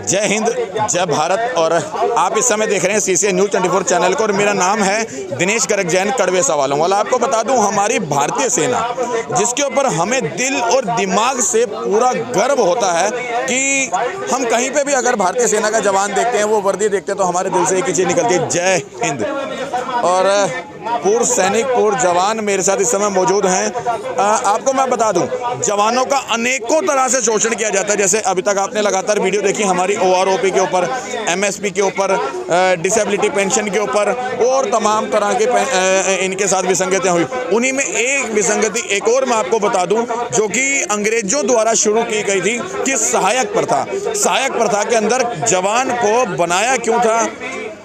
जय हिंद, जय भारत। और आप इस समय देख रहे हैं CCA न्यूज़ 24 चैनल को और मेरा नाम है दिनेश गर्ग जैन कड़वे सवालों वाला। आपको बता दूं, हमारी भारतीय सेना जिसके ऊपर हमें दिल और दिमाग से पूरा गर्व होता है कि हम कहीं पे भी अगर भारतीय सेना का जवान देखते हैं, वो वर्दी देखते हैं, तो हमारे दिल से एक ही चीज़ निकलती है, जय हिंद। और पूर्व सैनिक, पूर्व जवान मेरे साथ इस समय मौजूद हैं। आपको मैं बता दूं, जवानों का अनेकों तरह से शोषण किया जाता है। जैसे अभी तक आपने लगातार वीडियो देखी हमारी OROP के ऊपर, MSP के ऊपर, डिसेबिलिटी पेंशन के ऊपर और तमाम तरह के इनके साथ विसंगतियाँ हुई। उन्हीं में एक विसंगति एक और मैं आपको बता दूं, जो कि अंग्रेजों द्वारा शुरू की गई थी, कि सहायक प्रथा। सहायक प्रथा के अंदर जवान को बनाया क्यों था,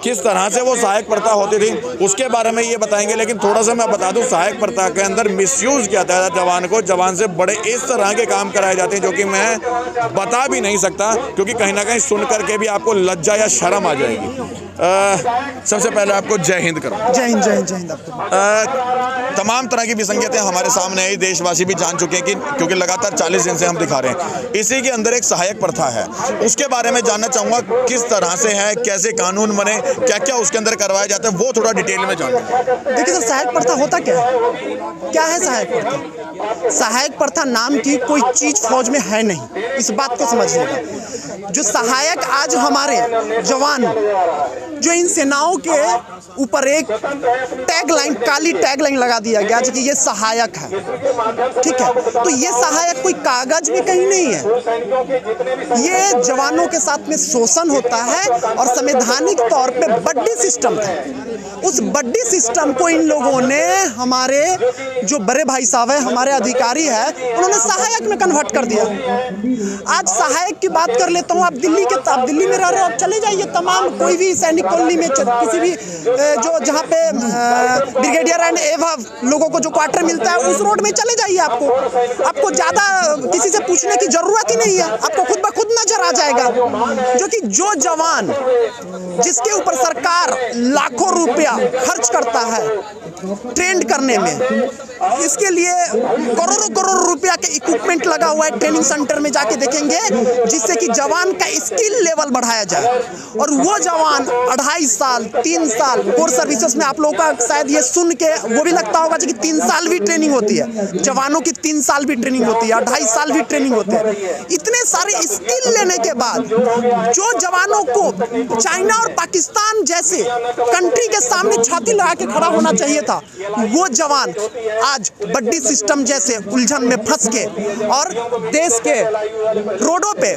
किस तरह से वो सहायक प्रथा होती थी, उसके बारे में ये बताएंगे। लेकिन थोड़ा सा मैं बता दूं, सहायक प्रथा के अंदर मिसयूज़ किया जाता है जवान को। जवान से बड़े इस तरह के काम कराए जाते हैं जो कि मैं बता भी नहीं सकता, क्योंकि कहीं ना कहीं सुन करके भी आपको लज्जा या शर्म आ जाएगी। सबसे पहले आपको जय हिंद करो। जय हिंद, जय हिंद, जय हिंद। तमाम तरह की विसंगतियाँ हमारे सामने है, देशवासी भी जान चुके हैं कि क्योंकि लगातार 40 दिन से हम दिखा रहे हैं। इसी के अंदर एक सहायक प्रथा है, उसके बारे में जानना चाहूँगा, किस तरह से है, कैसे कानून बने, क्या क्या उसके अंदर करवाया जाता है, वो थोड़ा डिटेल में जानना। देखिए सर, सहायक प्रथा होता क्या है सहायक प्रथा? सहायक प्रथा नाम की कोई चीज़ फौज में है नहीं, इस बात को समझिएगा। जो सहायक आज हमारे जवान, जो इन सेनाओं के ऊपर एक टैगलाइन, काली टैगलाइन लगा दिया गया कि ये सहायक है, ठीक है। तो ये सहायक कोई कागज में कहीं नहीं है, ये जवानों के साथ में शोषण होता है और संवैधानिक तौर पे बड्डी सिस्टम था। उस बड्डी सिस्टम को इन लोगों ने, हमारे जो बड़े भाई साहब है, हमारे अधिकारी है, उन्होंने सहायक में कन्वर्ट कर दिया। आज सहायक की बात कर लेता हूँ, आप दिल्ली में रह रहे हो, आप चले जाइए तमाम कोई भी सैनिक कॉलोनी में, किसी भी जो जहाँ पे ब्रिगेडियर एंड एवब लोगों को जो क्वार्टर मिलता है, उस रोड में चले जाइए। आपको ज़्यादा किसी से पूछने की जरूरत ही नहीं है, आपको खुद ब खुद नजर आ जाएगा। जो कि जो जवान जिसके ऊपर सरकार लाखों रुपया खर्च करता है ट्रेंड करने में, इसके लिए करोड़ों रुपया के इक्विपमेंट लगा हुआ है। ट्रेनिंग सेंटर में जाके देखेंगे, जिससे कि जवान का स्किल लेवल बढ़ाया जाए। और वो जवान 2.5 साल 3 साल कोर सर्विसेज में, आप लोगों का शायद ये सुन के वो भी लगता होगा कि 3 साल भी ट्रेनिंग होती है, जवानों की 3 साल भी ट्रेनिंग होती है, 2.5 साल भी ट्रेनिंग होती है। इतने सारे स्किल लेने के बाद जो जवानों को चाइना और पाकिस्तान जैसे कंट्री के सामने छाती लगा के खड़ा होना चाहिए था, वो जवान आज बड्डी सिस्टम जैसे उलझन में फंस के और देश के रोडों पे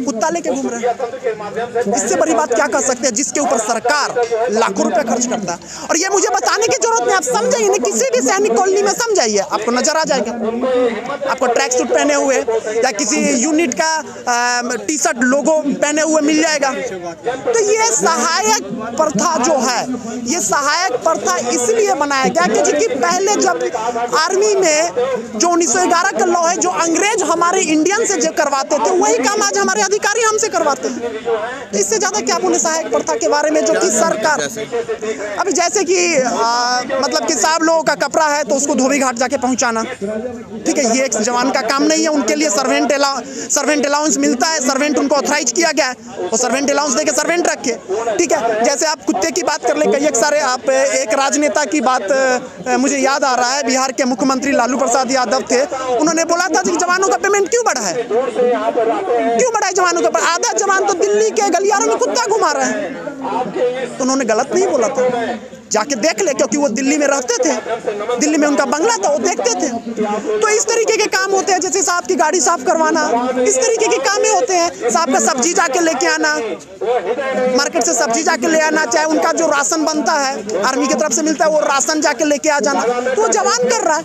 कुत्ता लेके घूम रहे हैं। इससे बड़ी बात क्या कर सकते हैं, जिसके ऊपर सरकार लाखों रुपए खर्च करता है। और ये मुझे बताने की जरूरत नहीं, आप समझाइए ना, किसी भी सैनिक कॉलोनी में समझाइए, आपको नजर आ जाएगा। आपको ट्रैक सूट पहने हुए या किसी यूनिट का टी-शर्ट लोगो पहने हुए मिल जाएगा। तो ये सहायक प्रथा जो है, ये सहायक प्रथा इसलिए बनाया गया क्योंकि पहले जब आर्मी में जो 1911 का लॉ है, जो अंग्रेज हमारे इंडियन से जो करवाते थे, वही काम आज हमारे अधिकारी हमसे करवाते हैं। तो इससे ज्यादा क्या बोले सहायक प्रथा के बारे में, जो कि सरकार अभी जैसे कि मतलब कि साहब लोगों का कपड़ा है तो उसको धोबी घाट जाके पहुंचाना, ठीक है, ये एक जवान का काम नहीं है। उनके लिए सर्वेंट अलाउंस मिलता है, सर्वेंट उनको ऑथराइज किया गया है, वो सर्वेंट अलाउंस देके सर्वेंट रखे, ठीक है। जैसे आप कुत्ते की बात कर ले, कई सारे आप एक राजनेता की बात मुझे याद आ रहा है, बिहार के मुख्यमंत्री लालू प्रसाद यादव थे, उन्होंने बोला था कि जवानों का पेमेंट क्यों बढ़ा है, क्यों बढ़ा है जवानों का? आधा जवान तो दिल्ली के गलियारों में कुत्ता घुमा रहे हैं। तो उन्होंने गलत नहीं बोला था, जाके देख ले, क्योंकि वो दिल्ली में रहते थे, दिल्ली में उनका बंगला था, वो देखते थे। तो इस तरीके के काम होते हैं, जैसे साहब की गाड़ी साफ करवाना, इस तरीके के काम होते हैं। साहब का सब्जी जाके लेके आना, मार्केट से सब्जी जाके ले आना, चाहे उनका जो राशन बनता है आर्मी की तरफ से मिलता है, वो राशन जाके लेके आ जाना, तो वो जवान कर रहा है।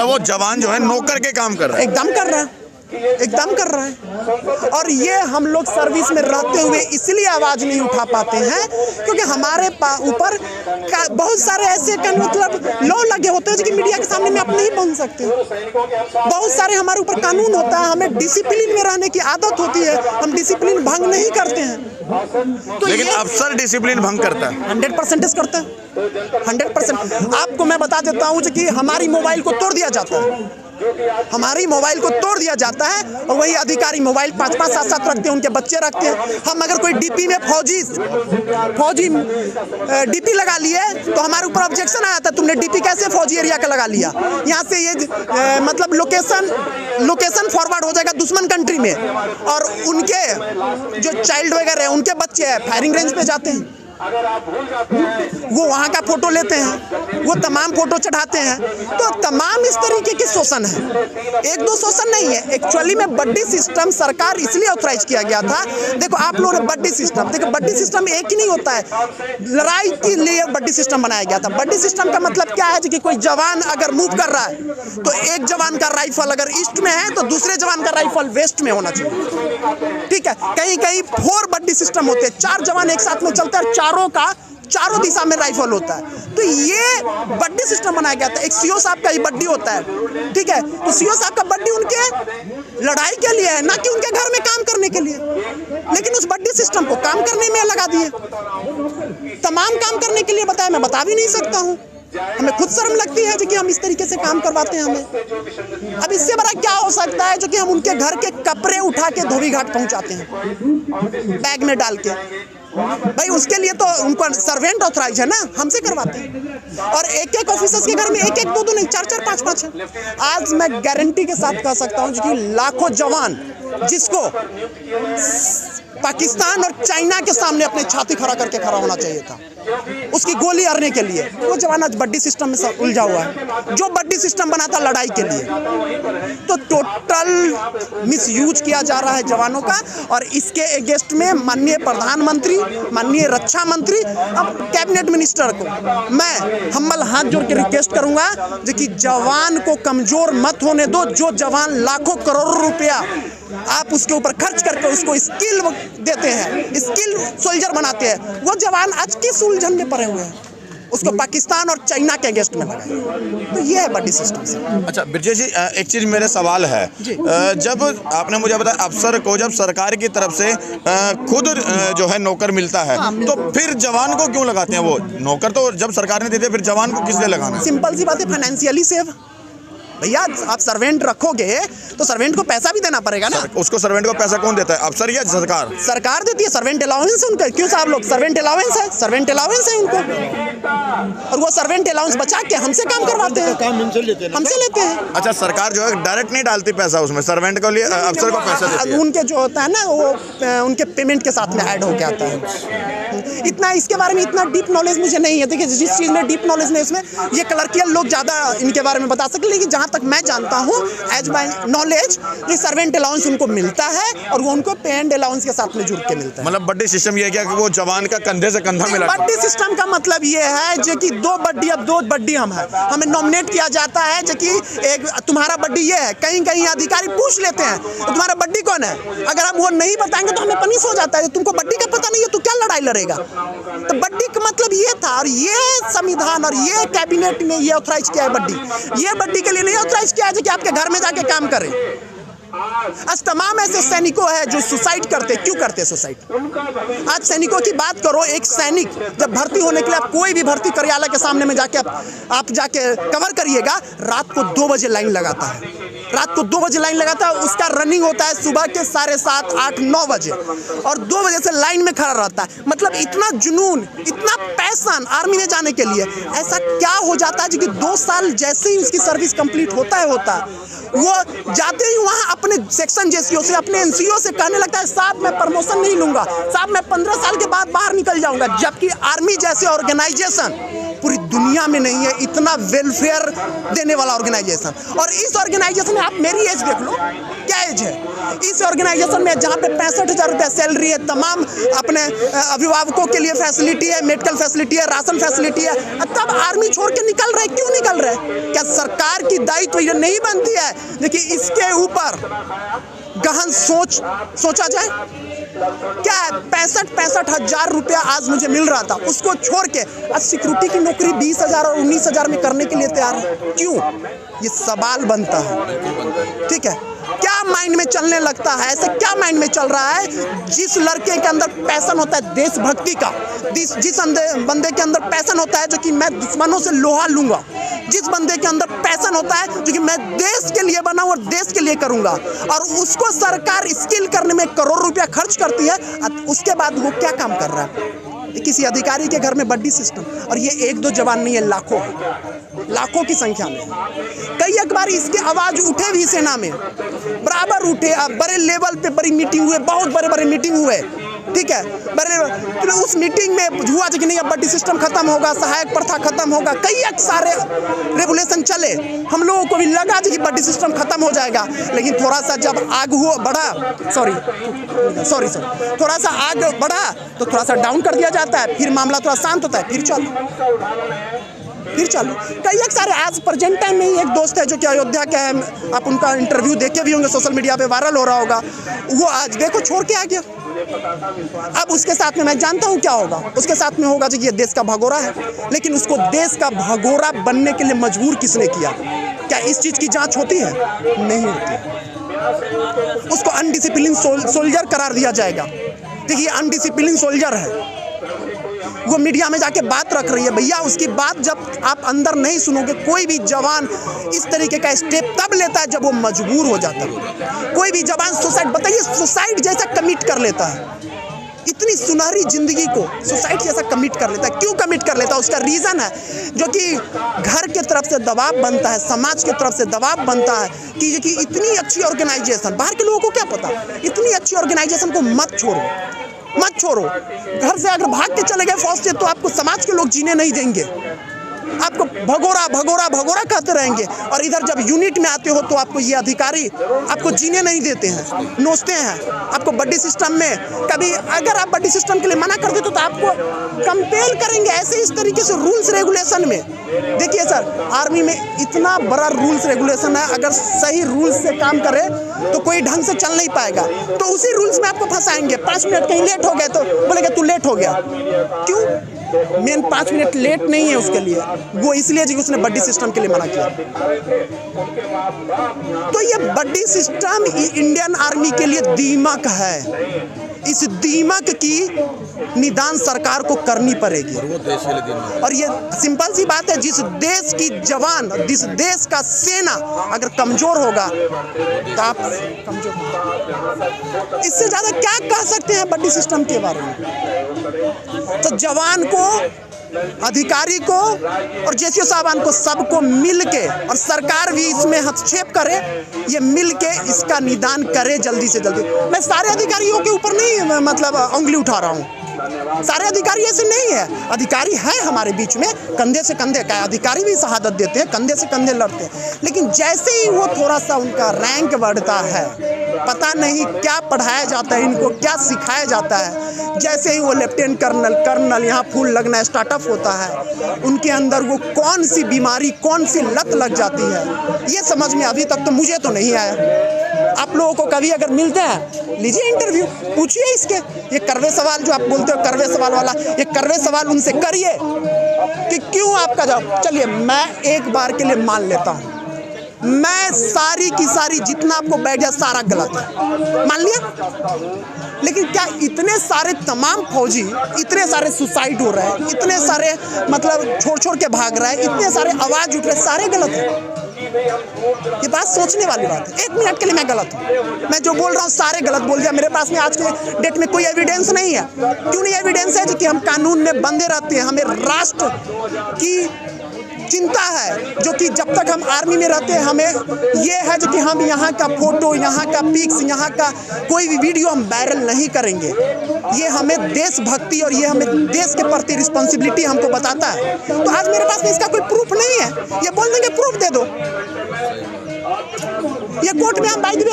वो जवान जो है नौकर के काम कर रहा है, एकदम कर रहा है, एकदम कर रहा है। और ये हम लोग सर्विस में रहते हुए इसलिए आवाज नहीं उठा पाते हैं क्योंकि हमारे ऊपर बहुत सारे ऐसे मतलब लॉ लगे होते हैं कि मीडिया के सामने में आप नहीं पहुंच सकते। बहुत सारे हमारे ऊपर कानून होता है, हमें डिसिप्लिन में रहने की आदत होती है, हम डिसिप्लिन भंग नहीं करते हैं। तो लेकिन ये अफसर डिसिप्लिन भंग करता है। 100% करता है, 100%। आपको मैं बता देता हूँ कि हमारी मोबाइल को तोड़ दिया जाता है, हमारी मोबाइल को तोड़ दिया जाता है, और वही अधिकारी मोबाइल 5-5 7-7 रखते हैं, उनके बच्चे रखते हैं। हम अगर कोई डीपी में फौजी डीपी लगा लिए तो हमारे ऊपर ऑब्जेक्शन आया था, तुमने डीपी कैसे फौजी एरिया का लगा लिया। यहाँ से ये मतलब लोकेशन फॉरवर्ड हो जाएगा दुश्मन कंट्री में, और उनके जो चाइल्ड वगैरह हैं, उनके बच्चे हैं, फायरिंग रेंज पे जाते हैं, वो वहाँ का फोटो लेते हैं, वो तमाम फोटो चढ़ाते हैं। तो तमाम इस तरीके के शोषण है, एक दो शोषण नहीं है। एक्चुअली में बड्डी सिस्टम सरकार इसलिए ऑथराइज किया गया था। देखो आप लोगों ने बड्डी सिस्टम, देखो बड्डी सिस्टम एक ही नहीं होता है, लड़ाई के लिए बड्डी सिस्टम बनाया गया था। बड्डी सिस्टम का मतलब क्या है कि कोई जवान अगर मूव कर रहा है तो एक जवान का राइफल अगर ईस्ट में है तो दूसरे जवान का राइफल वेस्ट में होना चाहिए, ठीक है। कहीं कहीं 4 बड्डी सिस्टम होते हैं, 4 जवान एक साथ में चलते हैं, चारों दिशा में राइफल होता है। तो ये बड्डी सिस्टम बनाया गया था। एक सीओ साहब का ही बड्डी होता है, ठीक है। तो सीओ साहब का बड्डी उनके लड़ाई के लिए है, ना कि उनके घर में काम करने के लिए। लेकिन उस बड्डी सिस्टम को काम करने में लगा दिए, तमाम काम करने के लिए बताया, मैं बता भी नहीं सकता हूँ। हमें खुद शर्म लगती है जो कि हम इस तरीके से काम करवाते हैं हमें। अब इससे बड़ा क्या हो सकता है जो कि हम उनके घर के कपड़े उठा के धोबी घाट पहुंचाते हैं बैग में डाल के। भाई उसके लिए तो उनको सर्वेंट ऑथराइज है ना, हमसे करवाते हैं। और एक ऑफिसर्स के घर में 1-1 2-2 नहीं 4-4 5-5 है। आज मैं गारंटी के साथ कह सकता हूं कि लाखों जवान जिसको पाकिस्तान और चाइना के सामने अपने छाती खड़ा करके खड़ा होना चाहिए था उसकी गोली अड़ने के लिए, वो जवान आज बड्डी सिस्टम में उलझा हुआ है, जो बड्डी सिस्टम बना था लड़ाई के लिए। तो टोटल मिसयूज किया जा रहा है जवानों का। और इसके अगेंस्ट में माननीय प्रधानमंत्री, माननीय रक्षा मंत्री, अब कैबिनेट मिनिस्टर को मैं हम्बल हाथ जोड़ के रिक्वेस्ट करूंगा जो कि जवान को कमजोर मत होने दो। जो जवान लाखों करोड़ों रुपया आप उसके ऊपर खर्च करके उसको स्किल देते हैं, स्किल सोल्जर बनाते हैं, वो जवान आज किस उलझन में पड़े हुए हैं, उसको पाकिस्तान और चाइना के अगेंस्ट में लगाए। तो ये है बड्डी सिस्टम से। अच्छा ब्रजेश जी, एक चीज़ मेरे सवाल है, जब आपने मुझे बताया अफसर को जब सरकार की तरफ से खुद जो है नौकर मिलता है, तो फिर जवान को क्यों लगाते हैं? वो नौकर तो जब सरकार ने दे दिया, फिर जवान को किस लिए लगाना है? सिंपल सी बात है, फाइनेंशियली सेव। भैया आप सर्वेंट रखोगे तो सर्वेंट को पैसा भी देना पड़ेगा ना। उसको सर्वेंट को पैसा कौन देता है, अफसर या सरकार? सरकार देती है, सर्वेंट अलाउंस उनका। क्यों साहब लोग, सर्वेंट अलाउंस है, सर्वेंट अलाउंस है उनको, और वो सर्वेंट अलाउंस बचा के हमसे काम करवाते हैं, हमसे लेते हैं। अच्छा, सरकार जो है डायरेक्ट नहीं डालती पैसा उसमें, सर्वेंट को लिए अफसर को पैसा देती है। उनके जो होता है ना वो उनके पेमेंट के साथ में ऐड होके आता है। इतना इसके बारे में इतना डीप नॉलेज मुझे नहीं है। देखिए जिस चीज़ में डीप नॉलेज नहीं उसमें ये क्लर्कियल लोग ज़्यादा इनके बारे में बता सके, लेकिन जहाँ तक मैं जानता हूँ एज बाय नॉलेज ये सर्वेंट अलाउंस उनको मिलता है और वो उनको पे एंड अलाउंस के साथ में जुड़ के मिलता है। मतलब बड्डी सिस्टम ये है क्या कि वो जवान का कंधे से कंधा मिला? बड्डी सिस्टम का मतलब ये है जो कि 2 बड्डी, अब 2 बड्डी हम है, हमें नॉमिनेट किया जाता है जो कि एक तुम्हारा बड्डी ये है। कहीं कहीं अधिकारी पूछ लेते हैं तो तुम्हारा बड्डी कौन है, अगर हम वो नहीं बताएंगे तो हमें पनिश हो जाता है। तुमको बड्डी का पता नहीं है तो क्या लड़ाई लड़ेगा? तो बड्डी का मतलब ये था, और ये संविधान और ये कैबिनेट ने ये ऑथराइज किया है बड्डी। ये बड्डी के लिए नहीं ऑथराइज किया है कि आपके घर में जाके काम करें। आज तमाम ऐसे सैनिकों हैं जो सुसाइड करते। क्यों करते सुसाइड? आज सैनिकों की बात करो, एक सैनिक जब भर्ती होने के लिए आप कोई भी भर्ती कार्यालय के सामने में जाके आप जाके कवर करिएगा, रात को 2 बजे लाइन लगाता है, रात को 2 बजे लाइन लगाता है। उसका रनिंग होता है सुबह के 7:30, 8, 9 बजे, और 2 बजे से लाइन में खड़ा रहता है। मतलब इतना जुनून, इतना पैशन आर्मी में जाने के लिए। ऐसा क्या हो जाता है कि 2 साल जैसे ही उसकी सर्विस कंप्लीट होता है वो जाते ही वहाँ अपने सेक्शन जेसीओ से, अपने एनसीओ से कहने लगता है साहब मैं प्रमोशन नहीं लूंगा, साहब मैं 15 साल के बाद बाहर निकल जाऊंगा। जबकि आर्मी जैसे ऑर्गेनाइजेशन पूरी दुनिया में नहीं है इतना वेलफेयर देने वाला ऑर्गेनाइजेशन। और इस ऑर्गेनाइजेशन में आप मेरी एज देख लो, क्या एज है इस ऑर्गेनाइजेशन में, जहाँ पे 65,000 रुपये सैलरी है, तमाम अपने अभिभावकों के लिए फैसिलिटी है, मेडिकल फैसिलिटी है, राशन फैसिलिटी है, तब आर्मी छोड़ के निकल रहे। क्यों निकल रहे? क्या सरकार की दायित्व ये नहीं बनती है लेकिन इसके ऊपर गहन सोचा जाए? क्या है, 65,000 रुपया आज मुझे मिल रहा था, उसको छोड़ के आज सिक्योरिटी की नौकरी 20,000 और 19,000 में करने के लिए तैयार है। क्यों? ये सवाल बनता है, ठीक है। क्या माइंड में चलने लगता है, ऐसे क्या माइंड में चल रहा है? जिस लड़के के अंदर पैशन होता है देशभक्ति का, जिस बंदे के अंदर पैशन होता है जो कि मैं दुश्मनों से लोहा लूंगा, जिस बंदे के अंदर पैशन होता है जो कि मैं देश के लिए बना और देश के लिए करूंगा, और उसको सरकार स्किल करने में करोड़ रुपया खर्च करती है, उसके बाद वो क्या काम कर रहा है? किसी अधिकारी के घर में बड्डी सिस्टम, और ये एक दो जवान नहीं है, लाखों की संख्या में। कई एक बार इसकी आवाज उठे भी सेना में, बराबर उठे, बड़े लेवल पे बड़ी मीटिंग हुए, बहुत बड़े मीटिंग हुए, ठीक है, बड़े उस मीटिंग में हुआ कि नहीं अब बड्डी सिस्टम खत्म होगा, सहायक प्रथा खत्म होगा, कई एक सारे रेगुलेशन चले, हम लोगों को भी लगा कि बड्डी सिस्टम खत्म हो जाएगा, लेकिन थोड़ा सा जब आग हुआ बढ़ा, थोड़ा सा आग बढ़ा तो थोड़ा सा डाउन कर दिया जाता है, फिर मामला थोड़ा शांत होता है, फिर चलो। कई एक सारे आज प्रेजेंट टाइम में ही एक दोस्त है जो कि अयोध्या का है, आप उनका इंटरव्यू देखे भी होंगे, सोशल मीडिया पे वायरल हो रहा होगा, वो आज देखो छोड़ के आ गया। अब उसके साथ में मैं जानता हूँ क्या होगा, उसके साथ में होगा कि ये देश का भगोड़ा है, लेकिन उसको देश का भगोड़ा बनने के लिए मजबूर किसने किया? क्या इस चीज़ की जांच होती है? नहीं होती। उसको अनडिसिप्लिन सोल्जर करार दिया जाएगा, देखिए अनडिसिप्लिन सोल्जर है, वो मीडिया में जाके बात रख रही है। भैया उसकी बात जब आप अंदर नहीं सुनोगे, कोई भी जवान इस तरीके का स्टेप तब लेता है जब वो मजबूर हो जाता है। कोई भी जवान सुसाइड, बताइए सुसाइड जैसा कमिट कर लेता है, इतनी सुनहरी जिंदगी को सुसाइड जैसा कमिट कर लेता है। क्यों कमिट कर लेता है? उसका रीज़न है जो कि घर के तरफ से दबाव बनता है, समाज के तरफ से दबाव बनता है कि इतनी अच्छी ऑर्गेनाइजेशन, बाहर के लोगों को क्या पता, इतनी अच्छी ऑर्गेनाइजेशन को मत छोड़ो। घर से अगर भाग के चले गए फौज से तो आपको समाज के लोग जीने नहीं देंगे, आपको भगोरा कहते रहेंगे, और इधर जब यूनिट में आते हो तो आपको ये अधिकारी आपको जीने नहीं देते हैं, नोचते हैं आपको बड्डी सिस्टम में। कभी अगर आप बड्डी सिस्टम के लिए मना कर देते तो आपको कंपेल करेंगे, ऐसे इस तरीके से रूल्स रेगुलेशन में। देखिए सर, आर्मी में इतना बड़ा रूल्स रेगुलेशन है, अगर सही रूल्स से काम करे तो कोई ढंग से चल नहीं पाएगा, तो उसी रूल्स में आपको फंसाएंगे। 5 मिनट कहीं लेट हो गए तो बोलेगा तू लेट हो गया, क्यों? मेन 5 मिनट लेट नहीं है उसके लिए, वो इसलिए जी उसने बड्डी सिस्टम के लिए मना किया। तो ये बड्डी सिस्टम इंडियन आर्मी के लिए दीमक है, इस दीमक की निदान सरकार को करनी पड़ेगी। और ये सिंपल सी बात है, जिस देश की जवान, जिस देश का सेना अगर कमजोर होगा तो आप कमजोर होगा। इससे ज्यादा क्या कह सकते हैं बड्डी सिस्टम के बारे में? तो जवान को, अधिकारी को और जेसीओ साहबान को, सबको मिल के, और सरकार भी इसमें हस्तक्षेप करे, ये मिल के इसका निदान करे जल्दी से जल्दी। मैं सारे अधिकारियों के ऊपर नहीं मतलब उंगली उठा रहा हूँ, सारे अधिकारी ऐसे नहीं है, अधिकारी है हमारे बीच में, कंधे से कंधे का अधिकारी भी शहादत देते हैं, कंधे से कंधे लड़ते हैं, लेकिन जैसे ही वो थोड़ा सा उनका रैंक बढ़ता है, पता नहीं क्या पढ़ाया जाता है इनको, क्या सिखाया जाता है, जैसे ही वो लेफ्टिनेंट कर्नल यहाँ फूल लगना स्टार्टअप होता है, उनके अंदर वो कौन सी बीमारी, कौन सी लत लग जाती है, ये समझ में अभी तक तो मुझे तो नहीं आया। आप लोगों को कभी अगर मिलते हैं, लीजिए इंटरव्यू, पूछिए इसके, ये करवे सवाल जो आप बोलते हो करवे सवाल वाला, ये करवे सवाल उनसे करिए कि क्यों आपका जवाब। चलिए मैं एक बार के लिए मान लेता हूँ, मैं सारी की सारी जितना आपको बैठ गया सारा गलत है, मान लिया, लेकिन क्या इतने सारे तमाम फौजी, इतने सारे सुसाइड हो रहे हैं, इतने सारे मतलब छोड़ के भाग रहे हैं, इतने सारे आवाज उठ रहे, सारे गलत हैं? ये बात सोचने वाली बात है। 1 मिनट के लिए मैं गलत हूँ, मैं जो बोल रहा हूँ सारे गलत बोल दिया, मेरे पास में आज के डेट में कोई एविडेंस नहीं है। क्यों नहीं एविडेंस है? कि हम कानून में बंधे रहते हैं, हमें राष्ट्र की चिंता है, जो कि जब तक हम आर्मी में रहते हैं हमें ये है जो कि हम यहाँ का फोटो, यहाँ का पिक्स, यहाँ का कोई भी वीडियो हम वायरल नहीं करेंगे। ये हमें देशभक्ति और ये हमें देश के प्रति रिस्पॉन्सिबिलिटी हमको बताता है। तो आज मेरे पास में इसका कोई प्रूफ नहीं है, ये बोल देंगे प्रूफ दे दो, ये कोर्ट में हम बाई द वे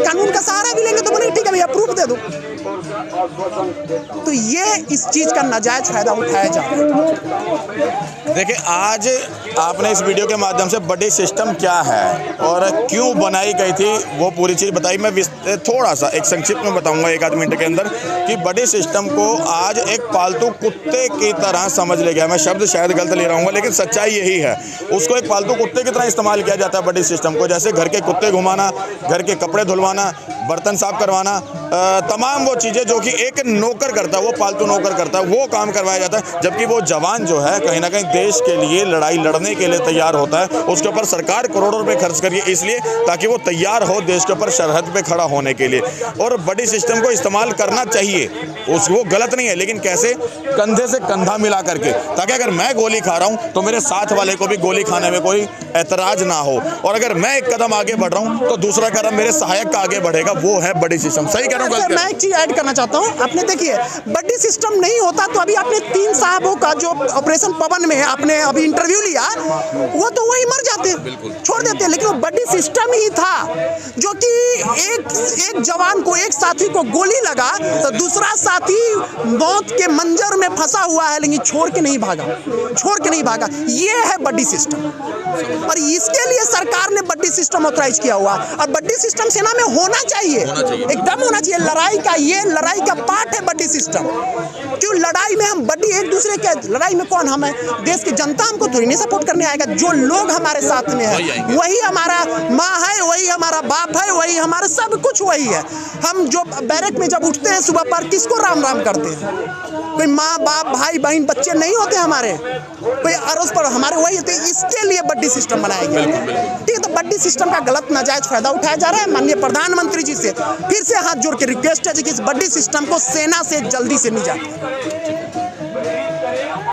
कानून का सहारा भी लेंगे तो बोलेंगे ठीक है भैया प्रूफ दे दो, तो ये इस चीज़ का नाजायज़ फायदा उठाया जा रहा है। देखिए, आज आपने इस वीडियो के माध्यम से बडी सिस्टम क्या है और क्यों बनाई गई थी वो पूरी चीज़ बताई। मैं थोड़ा सा एक संक्षिप्त में बताऊंगा 1 आध मिनट के अंदर कि बडी सिस्टम को आज एक पालतू कुत्ते की तरह समझ ले गया। मैं शब्द शायद गलत ले रहा हूँ, लेकिन सच्चाई यही है। उसको एक पालतू कुत्ते की तरह इस्तेमाल किया जाता है बडी सिस्टम को, जैसे घर के कुत्ते घुमाना, घर के कपड़े धुलवाना, बर्तन साफ करवाना, तमाम वो चीज़ें जो कि एक नौकर करता है, वो पालतू नौकर करता है, वो काम करवाया जाता है। जबकि वो जवान जो है कहीं ना कहीं देश के लिए लड़ाई लड़ने के लिए तैयार होता है। उसके ऊपर सरकार करोड़ों रुपए खर्च करिए इसलिए ताकि वो तैयार हो देश के ऊपर सरहद पे खड़ा होने के लिए। और बड़ी सिस्टम को इस्तेमाल करना चाहिए, वो गलत नहीं है, लेकिन कैसे? कंधे से कंधा मिला करके, ताकि अगर मैं गोली खा रहा हूँ तो मेरे साथ वाले को भी गोली खाने में कोई ऐतराज ना हो, और अगर मैं एक कदम आगे बढ़ रहा हूँ तो दूसरा कदम मेरे सहायक का आगे बढ़ेगा। वो है बड़ी सिस्टम। सही कह रहा हूँ? सर, मैं एक चीज ऐड करना चाहता हूँ। आपने देखिए, बड़ी सिस्टम नहीं होता तो अभी आपने 3 साहबों का जो ऑपरेशन पवन में आपने अभी इंटरव्यू लिया, वो तो वही मर जाते, छोड़ देते। लेकिन वो बड़ी सिस्टम ही था जो कि एक जवान को, एक साथी को गोली लगा तो दूसरा साथी मौत के मंजर में फंसा हुआ है, लेकिन छोड़ के नहीं भागा। ये है बड़ी सिस्टम, और इसके लिए सरकार ने बड़ी सिस्टम ऑथराइज किया हुआ। और बड़ी सिस्टम सेना में होना चाहिए, एकदम होना चाहिए। ये लड़ाई का पार्ट है बड़ी सिस्टम। क्यों लड़ाई में हम बड़ी एक दूसरे के लड़ाई में कौन? हम है देश की जनता, हमको थोड़ी नहीं सपोर्ट करने आएगा। जो लोग हमारे साथ में है वही हमारा माँ है, वही हमारा बाप है, वही हमारा सब कुछ वही है। हम जो बैरक में जब उठते हैं सुबह पर किसको राम राम करते हैं? कोई माँ बाप भाई बहन बच्चे नहीं होते हमारे, कोई अड़ोस पर हमारे वही होते। इसके लिए बड़ी सिस्टम बनाया गया। ठीक है, तो बड़ी सिस्टम का गलत नाजायज फायदा उठाया जा रहा है। माननीय प्रधानमंत्री जी से फिर से हाथ जोड़ के रिक्वेस्ट है कि इस बड़ी सिस्टम को सेना से जल्दी से निजात।